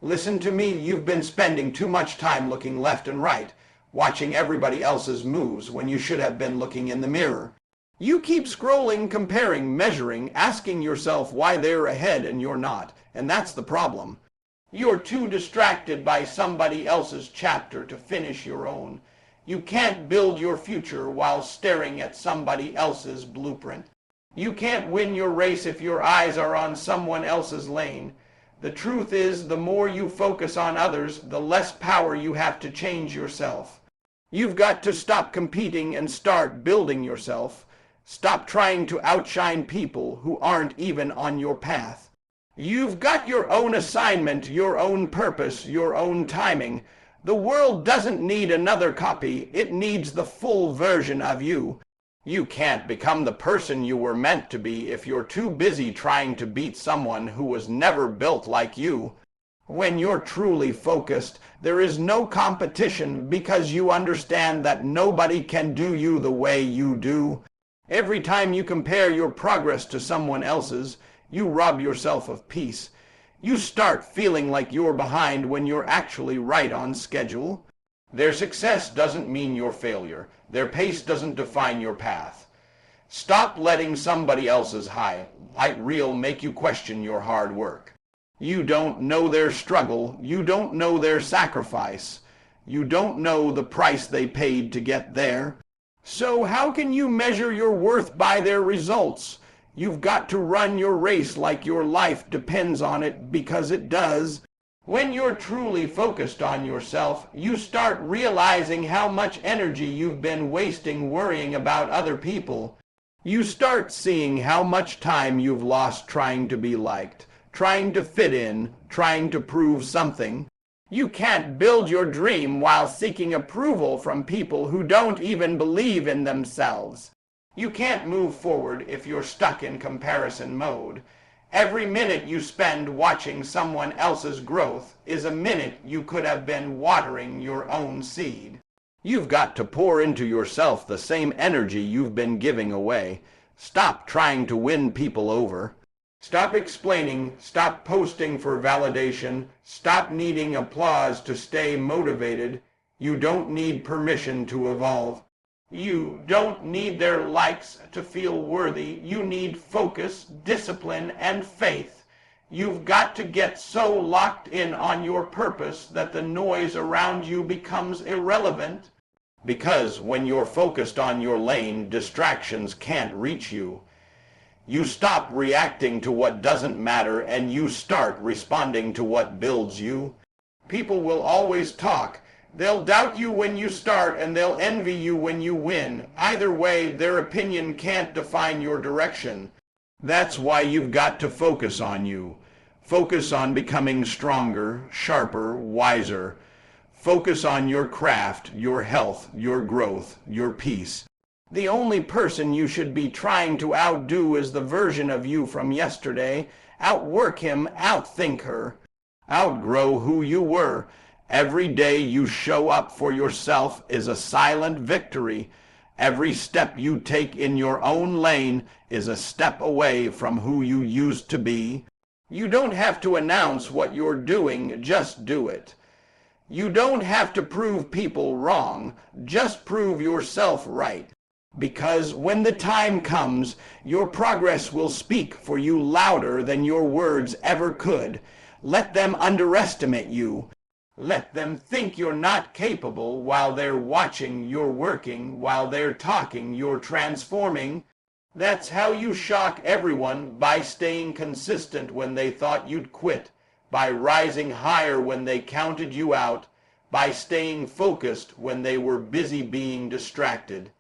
Listen to me, you've been spending too much time looking left and right, watching everybody else's moves when you should have been looking in the mirror. You keep scrolling, comparing, measuring, asking yourself why they're ahead and you're not, and that's the problem. You're too distracted by somebody else's chapter to finish your own. You can't build your future while staring at somebody else's blueprint. You can't win your race if your eyes are on someone else's lane. The truth is, the more you focus on others, the less power you have to change yourself. You've got to stop competing and start building yourself. Stop trying to outshine people who aren't even on your path. You've got your own assignment, your own purpose, your own timing. The world doesn't need another copy. It needs the full version of you. You can't become the person you were meant to be if you're too busy trying to beat someone who was never built like you. When you're truly focused, there is no competition because you understand that nobody can do you the way you do. Every time you compare your progress to someone else's, you rob yourself of peace. You start feeling like you're behind when you're actually right on schedule. Their success doesn't mean your failure. Their pace doesn't define your path. Stop letting somebody else's highlight reel make you question your hard work. You don't know their struggle. You don't know their sacrifice. You don't know the price they paid to get there. So how can you measure your worth by their results? You've got to run your race like your life depends on it, because it does. When you're truly focused on yourself, you start realizing how much energy you've been wasting worrying about other people. You start seeing how much time you've lost trying to be liked, trying to fit in, trying to prove something. You can't build your dream while seeking approval from people who don't even believe in themselves. You can't move forward if you're stuck in comparison mode. Every minute you spend watching someone else's growth is a minute you could have been watering your own seed. You've got to pour into yourself the same energy you've been giving away. Stop trying to win people over. Stop explaining, stop posting for validation, stop needing applause to stay motivated. You don't need permission to evolve. You don't need their likes to feel worthy. You need focus, discipline, and faith. You've got to get so locked in on your purpose that the noise around you becomes irrelevant. Because when you're focused on your lane, distractions can't reach you. You stop reacting to what doesn't matter and you start responding to what builds you. People will always talk. They'll doubt you when you start and they'll envy you when you win. Either way, their opinion can't define your direction. That's why you've got to focus on you. Focus on becoming stronger, sharper, wiser. Focus on your craft, your health, your growth, your peace. The only person you should be trying to outdo is the version of you from yesterday. Outwork him, outthink her. Outgrow who you were. Every day you show up for yourself is a silent victory. Every step you take in your own lane is a step away from who you used to be. You don't have to announce what you're doing, just do it. You don't have to prove people wrong, just prove yourself right. Because when the time comes, your progress will speak for you louder than your words ever could. Let them underestimate you. Let them think you're not capable while they're watching you're working, while they're talking you're transforming. That's how you shock everyone, by staying consistent when they thought you'd quit, by rising higher when they counted you out, by staying focused when they were busy being distracted.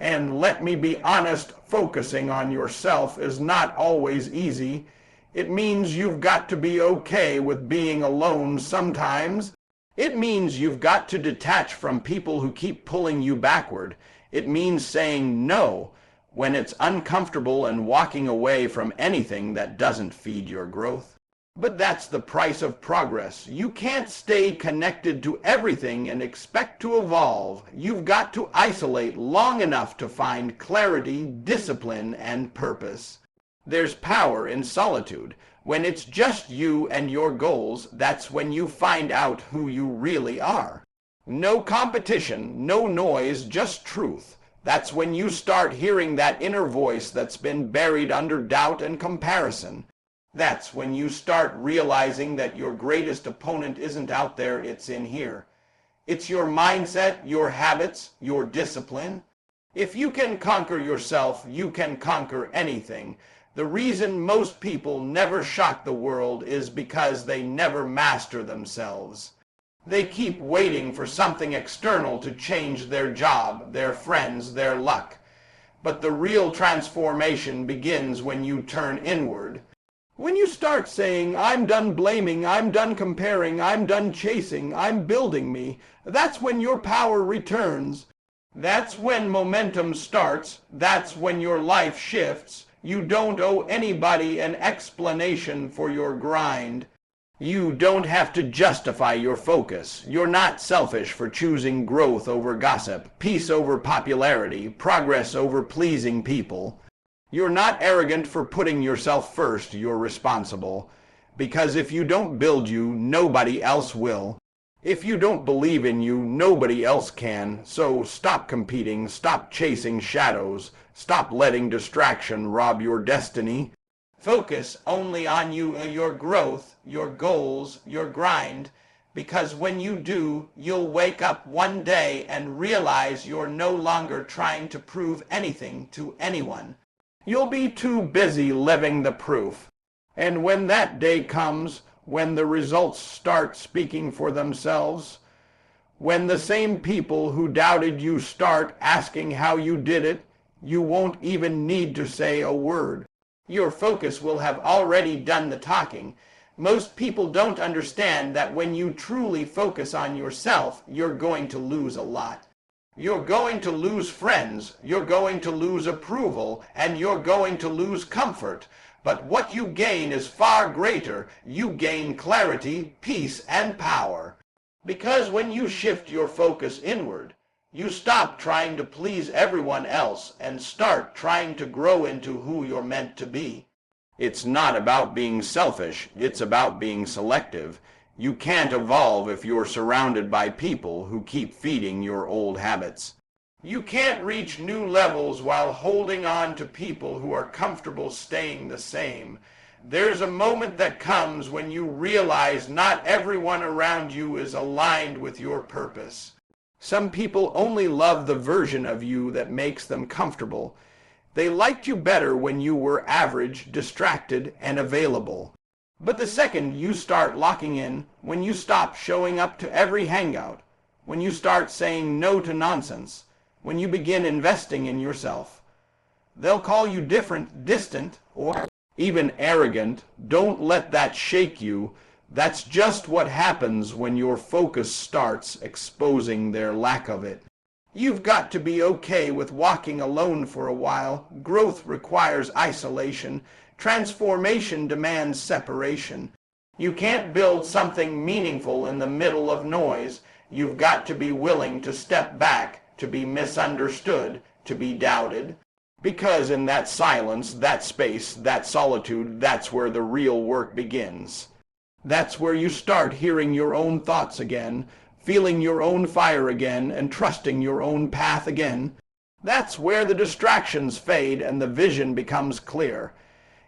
And let me be honest, focusing on yourself is not always easy. It means you've got to be okay with being alone sometimes. It means you've got to detach from people who keep pulling you backward. It means saying no when it's uncomfortable and walking away from anything that doesn't feed your growth. But that's the price of progress. You can't stay connected to everything and expect to evolve. You've got to isolate long enough to find clarity, discipline, and purpose. There's power in solitude. When it's just you and your goals, that's when you find out who you really are. No competition, no noise, just truth. That's when you start hearing that inner voice that's been buried under doubt and comparison. That's when you start realizing that your greatest opponent isn't out there, it's in here. It's your mindset, your habits, your discipline. If you can conquer yourself, you can conquer anything. The reason most people never shock the world is because they never master themselves. They keep waiting for something external to change their job, their friends, their luck. But the real transformation begins when you turn inward. When you start saying, I'm done blaming, I'm done comparing, I'm done chasing, I'm building me, that's when your power returns. That's when momentum starts. That's when your life shifts. You don't owe anybody an explanation for your grind. You don't have to justify your focus. You're not selfish for choosing growth over gossip, peace over popularity, progress over pleasing people. You're not arrogant for putting yourself first. You're responsible. Because if you don't build you, nobody else will. If you don't believe in you, nobody else can. So stop competing, stop chasing shadows, stop letting distraction rob your destiny. Focus only on you, your growth, your goals, your grind, because when you do, you'll wake up one day and realize you're no longer trying to prove anything to anyone. You'll be too busy living the proof. And when that day comes, when the results start speaking for themselves, when the same people who doubted you start asking how you did it, you won't even need to say a word. Your focus will have already done the talking. Most people don't understand that when you truly focus on yourself, you're going to lose a lot. You're going to lose friends, you're going to lose approval, and you're going to lose comfort. But what you gain is far greater. You gain clarity, peace, and power. Because when you shift your focus inward, you stop trying to please everyone else and start trying to grow into who you're meant to be. It's not about being selfish, it's about being selective. You can't evolve if you're surrounded by people who keep feeding your old habits. You can't reach new levels while holding on to people who are comfortable staying the same. There's a moment that comes when you realize not everyone around you is aligned with your purpose. Some people only love the version of you that makes them comfortable. They liked you better when you were average, distracted, and available. But the second you start locking in, when you stop showing up to every hangout, when you start saying no to nonsense, when you begin investing in yourself, they'll call you different, distant, or even arrogant. Don't let that shake you. That's just what happens when your focus starts exposing their lack of it. You've got to be okay with walking alone for a while. Growth requires isolation. Transformation demands separation. You can't build something meaningful in the middle of noise. You've got to be willing to step back, to be misunderstood, to be doubted. Because in that silence, that space, that solitude, that's where the real work begins. That's where you start hearing your own thoughts again, feeling your own fire again, and trusting your own path again. That's where the distractions fade and the vision becomes clear.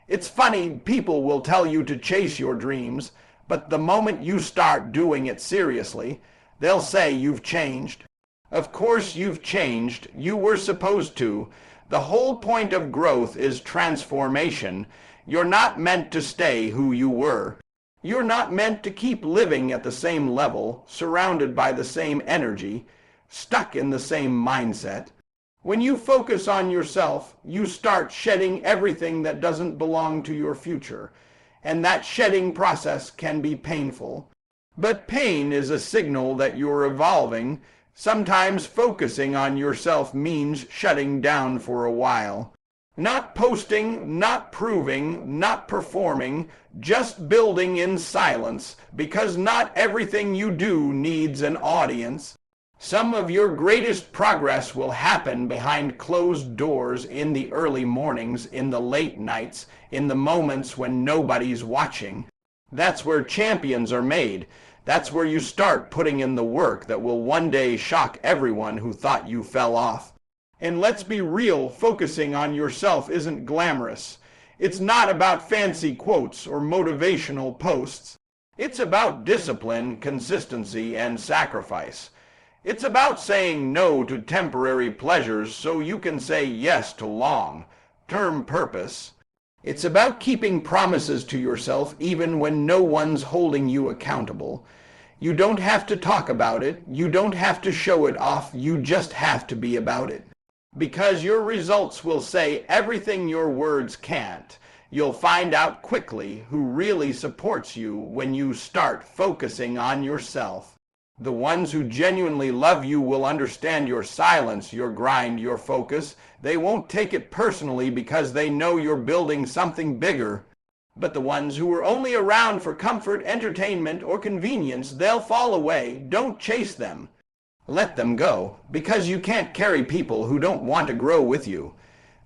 It's funny, people will tell you to chase your dreams, but the moment you start doing it seriously, they'll say you've changed. Of course you've changed. You were supposed to. The whole point of growth is transformation. You're not meant to stay who you were. You're not meant to keep living at the same level, surrounded by the same energy, stuck in the same mindset. When you focus on yourself, you start shedding everything that doesn't belong to your future, and that shedding process can be painful. But pain is a signal that you're evolving. Sometimes focusing on yourself means shutting down for a while. Not posting, not proving, not performing, just building in silence, because not everything you do needs an audience. Some of your greatest progress will happen behind closed doors, in the early mornings, in the late nights, in the moments when nobody's watching. That's where champions are made. That's where you start putting in the work that will one day shock everyone who thought you fell off. And let's be real, focusing on yourself isn't glamorous. It's not about fancy quotes or motivational posts. It's about discipline, consistency, and sacrifice. It's about saying no to temporary pleasures so you can say yes to long-term purpose. It's about keeping promises to yourself even when no one's holding you accountable. You don't have to talk about it. You don't have to show it off. You just have to be about it. Because your results will say everything your words can't. You'll find out quickly who really supports you when you start focusing on yourself. The ones who genuinely love you will understand your silence, your grind, your focus. They won't take it personally because they know you're building something bigger. But the ones who are only around for comfort, entertainment, or convenience, they'll fall away. Don't chase them. Let them go, because you can't carry people who don't want to grow with you.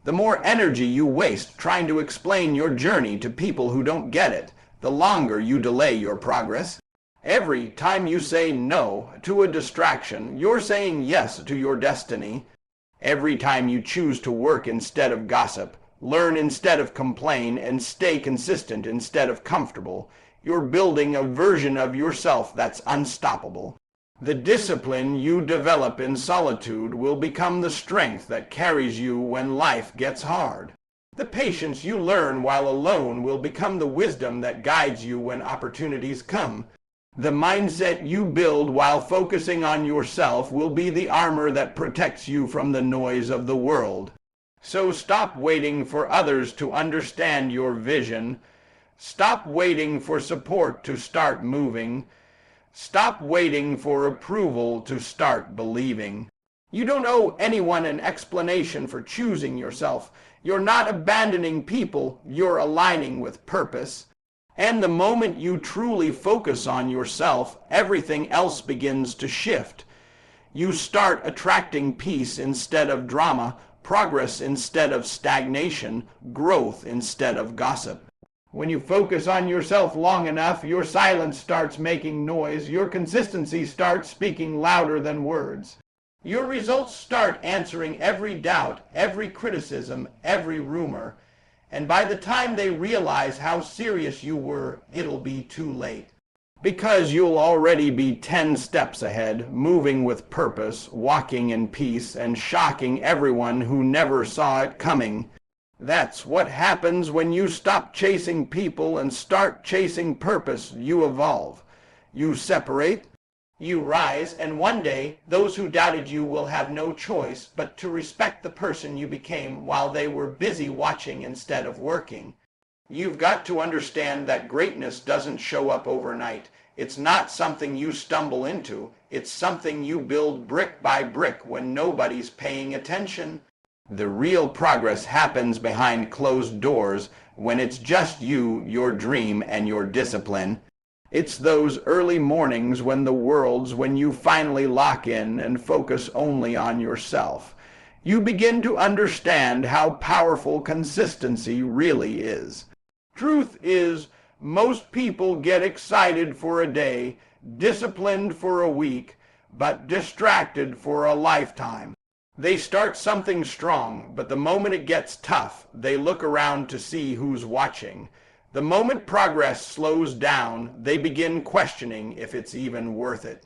The more energy you waste trying to explain your journey to people who don't get it, the longer you delay your progress. Every time you say no to a distraction, you're saying yes to your destiny. Every time you choose to work instead of gossip, learn instead of complain, and stay consistent instead of comfortable, you're building a version of yourself that's unstoppable. The discipline you develop in solitude will become the strength that carries you when life gets hard. The patience you learn while alone will become the wisdom that guides you when opportunities come. The mindset you build while focusing on yourself will be the armor that protects you from the noise of the world. So stop waiting for others to understand your vision. Stop waiting for support to start moving. Stop waiting for approval to start believing. You don't owe anyone an explanation for choosing yourself. You're not abandoning people, you're aligning with purpose. And the moment you truly focus on yourself, everything else begins to shift. You start attracting peace instead of drama, progress instead of stagnation, growth instead of gossip. When you focus on yourself long enough, your silence starts making noise. Your consistency starts speaking louder than words. Your results start answering every doubt, every criticism, every rumor. And by the time they realize how serious you were, it'll be too late. Because you'll already be 10 steps ahead, moving with purpose, walking in peace, and shocking everyone who never saw it coming. That's what happens when you stop chasing people and start chasing purpose. You evolve. You separate. You rise, and one day those who doubted you will have no choice but to respect the person you became while they were busy watching instead of working. You've got to understand that greatness doesn't show up overnight. It's not something you stumble into. It's something you build brick by brick when nobody's paying attention. The real progress happens behind closed doors when it's just you, your dream, and your discipline. It's those early mornings when you finally lock in and focus only on yourself. You begin to understand how powerful consistency really is. Truth is, most people get excited for a day, disciplined for a week, but distracted for a lifetime. They start something strong, but the moment it gets tough, they look around to see who's watching. The moment progress slows down, they begin questioning if it's even worth it.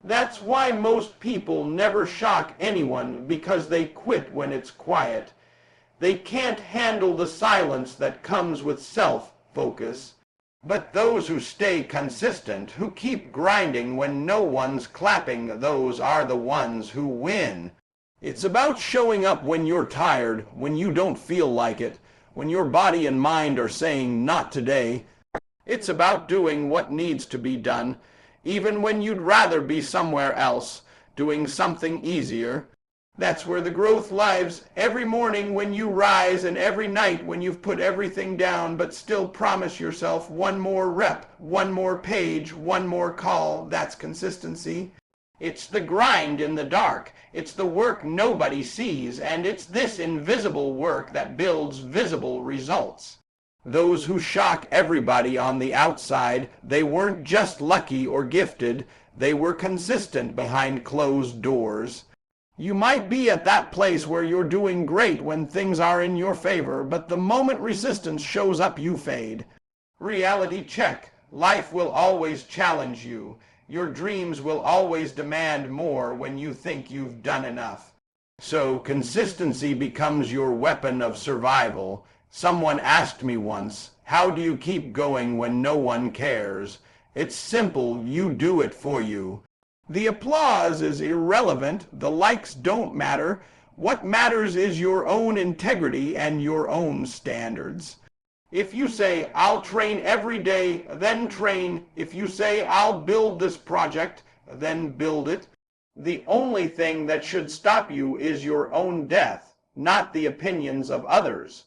That's why most people never shock anyone, because they quit when it's quiet. They can't handle the silence that comes with self-focus. But those who stay consistent, who keep grinding when no one's clapping, those are the ones who win. It's about showing up when you're tired, when you don't feel like it, when your body and mind are saying not today. It's about doing what needs to be done, even when you'd rather be somewhere else, doing something easier. That's where the growth lies. Every morning when you rise, and every night when you've put everything down but still promise yourself one more rep, one more page, one more call. That's consistency. It's the grind in the dark. It's the work nobody sees, and it's this invisible work that builds visible results. Those who shock everybody on the outside, they weren't just lucky or gifted, they were consistent behind closed doors. You might be at that place where you're doing great when things are in your favor, but the moment resistance shows up, you fade. Reality check. Life will always challenge you. Your dreams will always demand more when you think you've done enough. So consistency becomes your weapon of survival. Someone asked me once, how do you keep going when no one cares? It's simple, you do it for you. The applause is irrelevant, the likes don't matter. What matters is your own integrity and your own standards. If you say, I'll train every day, then train. If you say, I'll build this project, then build it. The only thing that should stop you is your own death, not the opinions of others.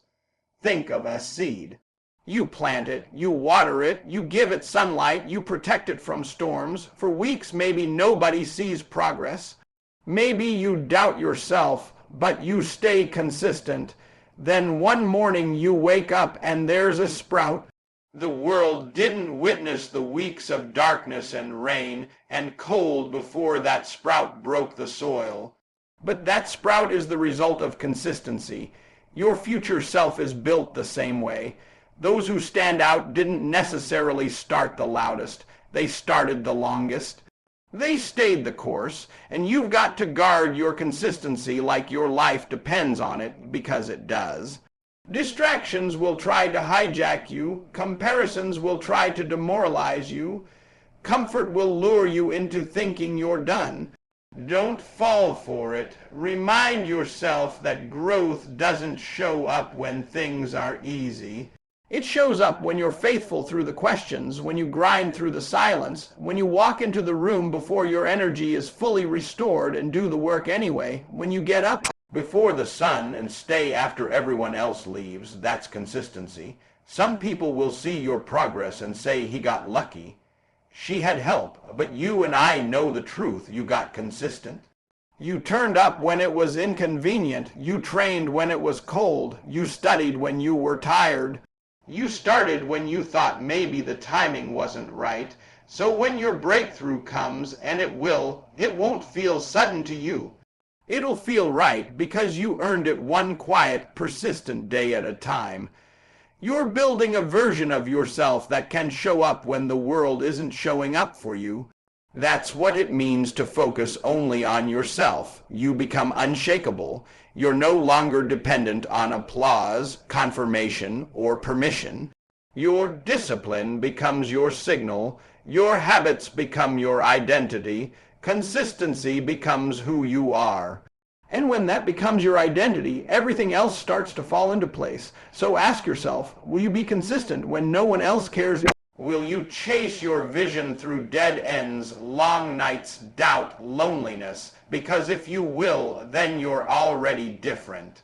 Think of a seed. You plant it, you water it, you give it sunlight, you protect it from storms. For weeks, maybe nobody sees progress. Maybe you doubt yourself, but you stay consistent. Then one morning you wake up and there's a sprout. The world didn't witness the weeks of darkness and rain and cold before that sprout broke the soil. But that sprout is the result of consistency. Your future self is built the same way. Those who stand out didn't necessarily start the loudest. They started the longest. They stayed the course, and you've got to guard your consistency like your life depends on it, because it does. Distractions will try to hijack you. Comparisons will try to demoralize you. Comfort will lure you into thinking you're done. Don't fall for it. Remind yourself that growth doesn't show up when things are easy. It shows up when you're faithful through the questions, when you grind through the silence, when you walk into the room before your energy is fully restored and do the work anyway, when you get up before the sun and stay after everyone else leaves. That's consistency. Some people will see your progress and say he got lucky. She had help, but you and I know the truth. You got consistent. You turned up when it was inconvenient. You trained when it was cold. You studied when you were tired. You started when you thought maybe the timing wasn't right. So when your breakthrough comes, and it won't feel sudden to you. It'll feel right because you earned it one quiet, persistent day at a time. You're building a version of yourself that can show up when the world isn't showing up for you. That's what it means to focus only on yourself. You become unshakable. You're no longer dependent on applause, confirmation, or permission. Your discipline becomes your signal. Your habits become your identity. Consistency becomes who you are. And when that becomes your identity, everything else starts to fall into place. So ask yourself, will you be consistent when no one else cares? Will you chase your vision through dead ends, long nights, doubt, loneliness? Because if you will, then you're already different.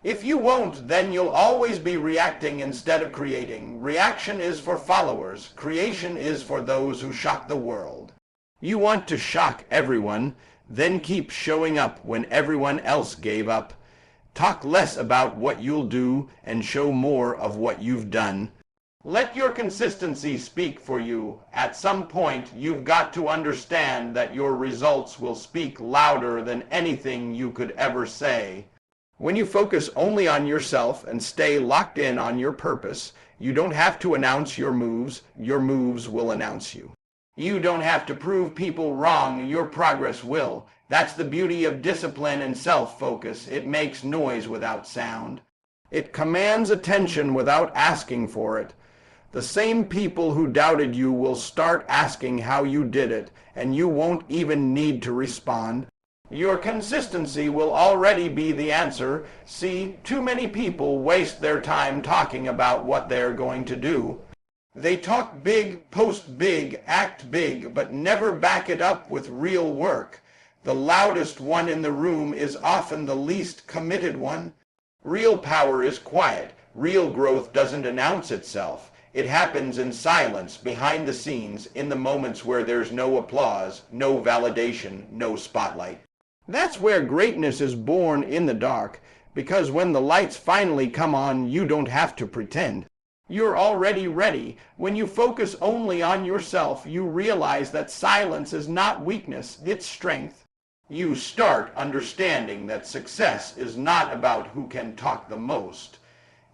If you won't, then you'll always be reacting instead of creating. Reaction is for followers. Creation is for those who shock the world. You want to shock everyone, then keep showing up when everyone else gave up. Talk less about what you'll do and show more of what you've done. Let your consistency speak for you. At some point, you've got to understand that your results will speak louder than anything you could ever say. When you focus only on yourself and stay locked in on your purpose, you don't have to announce your moves will announce you. You don't have to prove people wrong, your progress will. That's the beauty of discipline and self-focus. It makes noise without sound. It commands attention without asking for it. The same people who doubted you will start asking how you did it, and you won't even need to respond. Your consistency will already be the answer. See, too many people waste their time talking about what they're going to do. They talk big, post big, act big, but never back it up with real work. The loudest one in the room is often the least committed one. Real power is quiet. Real growth doesn't announce itself. It happens in silence, behind the scenes, in the moments where there's no applause, no validation, no spotlight. That's where greatness is born, in the dark, because when the lights finally come on, you don't have to pretend. You're already ready. When you focus only on yourself, you realize that silence is not weakness, it's strength. You start understanding that success is not about who can talk the most.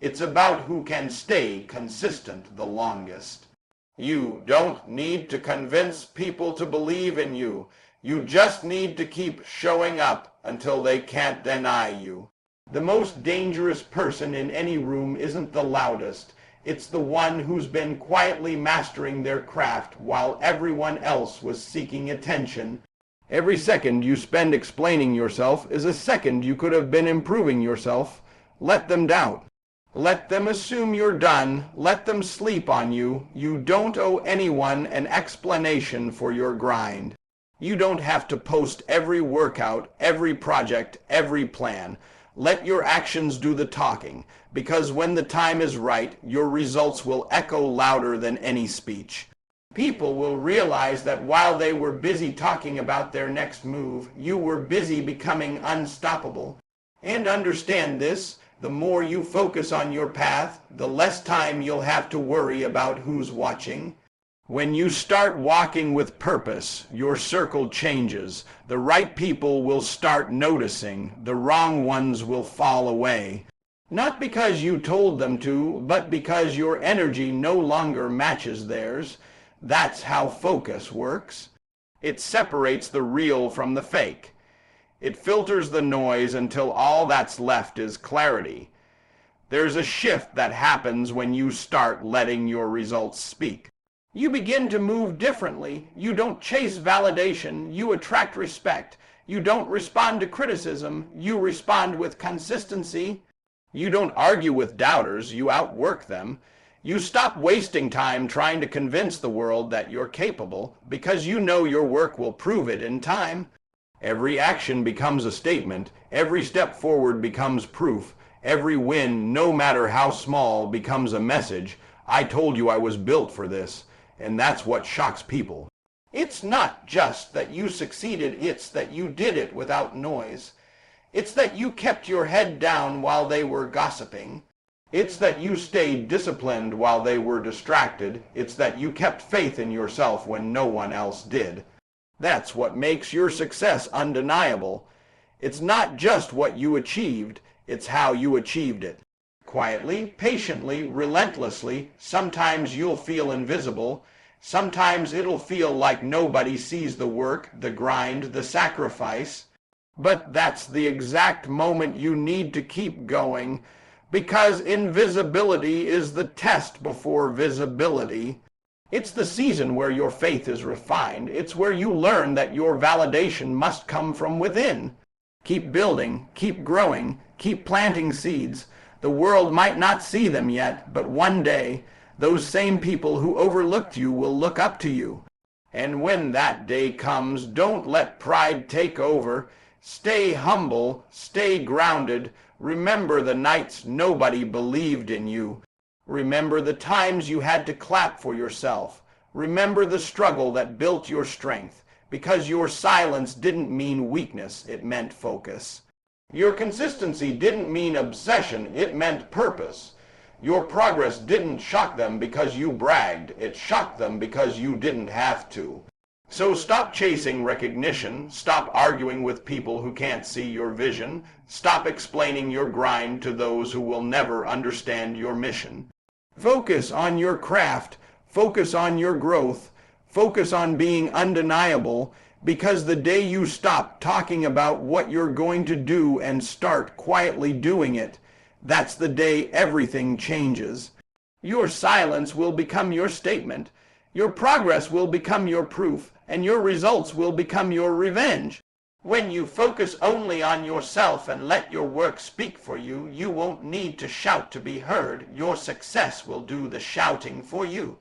It's about who can stay consistent the longest. You don't need to convince people to believe in you. You just need to keep showing up until they can't deny you. The most dangerous person in any room isn't the loudest. It's the one who's been quietly mastering their craft while everyone else was seeking attention. Every second you spend explaining yourself is a second you could have been improving yourself. Let them doubt. Let them assume you're done. Let them sleep on you. You don't owe anyone an explanation for your grind. You don't have to post every workout, every project, every plan. Let your actions do the talking, because when the time is right, your results will echo louder than any speech. People will realize that while they were busy talking about their next move, you were busy becoming unstoppable. And understand this, the more you focus on your path, the less time you'll have to worry about who's watching. When you start walking with purpose, your circle changes. The right people will start noticing. The wrong ones will fall away. Not because you told them to, but because your energy no longer matches theirs. That's how focus works. It separates the real from the fake. It filters the noise until all that's left is clarity. There's a shift that happens when you start letting your results speak. You begin to move differently. You don't chase validation. You attract respect. You don't respond to criticism. You respond with consistency. You don't argue with doubters. You outwork them. You stop wasting time trying to convince the world that you're capable, because you know your work will prove it in time. Every action becomes a statement. Every step forward becomes proof. Every win, no matter how small, becomes a message. I told you I was built for this. And that's what shocks people. It's not just that you succeeded, it's that you did it without noise. It's that you kept your head down while they were gossiping. It's that you stayed disciplined while they were distracted. It's that you kept faith in yourself when no one else did. That's what makes your success undeniable. It's not just what you achieved, it's how you achieved it. Quietly, patiently, relentlessly. Sometimes you'll feel invisible. Sometimes it'll feel like nobody sees the work, the grind, the sacrifice. But that's the exact moment you need to keep going, because invisibility is the test before visibility. It's the season where your faith is refined. It's where you learn that your validation must come from within. Keep building, keep growing, keep planting seeds. The world might not see them yet, but one day, those same people who overlooked you will look up to you. And when that day comes, don't let pride take over. Stay humble, stay grounded. Remember the nights nobody believed in you. Remember the times you had to clap for yourself. Remember the struggle that built your strength, because your silence didn't mean weakness, it meant focus. Your consistency didn't mean obsession, it meant purpose. Your progress didn't shock them because you bragged, it shocked them because you didn't have to. So stop chasing recognition, stop arguing with people who can't see your vision, stop explaining your grind to those who will never understand your mission. Focus on your craft, focus on your growth, focus on being undeniable, because the day you stop talking about what you're going to do and start quietly doing it, that's the day everything changes. Your silence will become your statement, your progress will become your proof, and your results will become your revenge. When you focus only on yourself and let your work speak for you, you won't need to shout to be heard. Your success will do the shouting for you.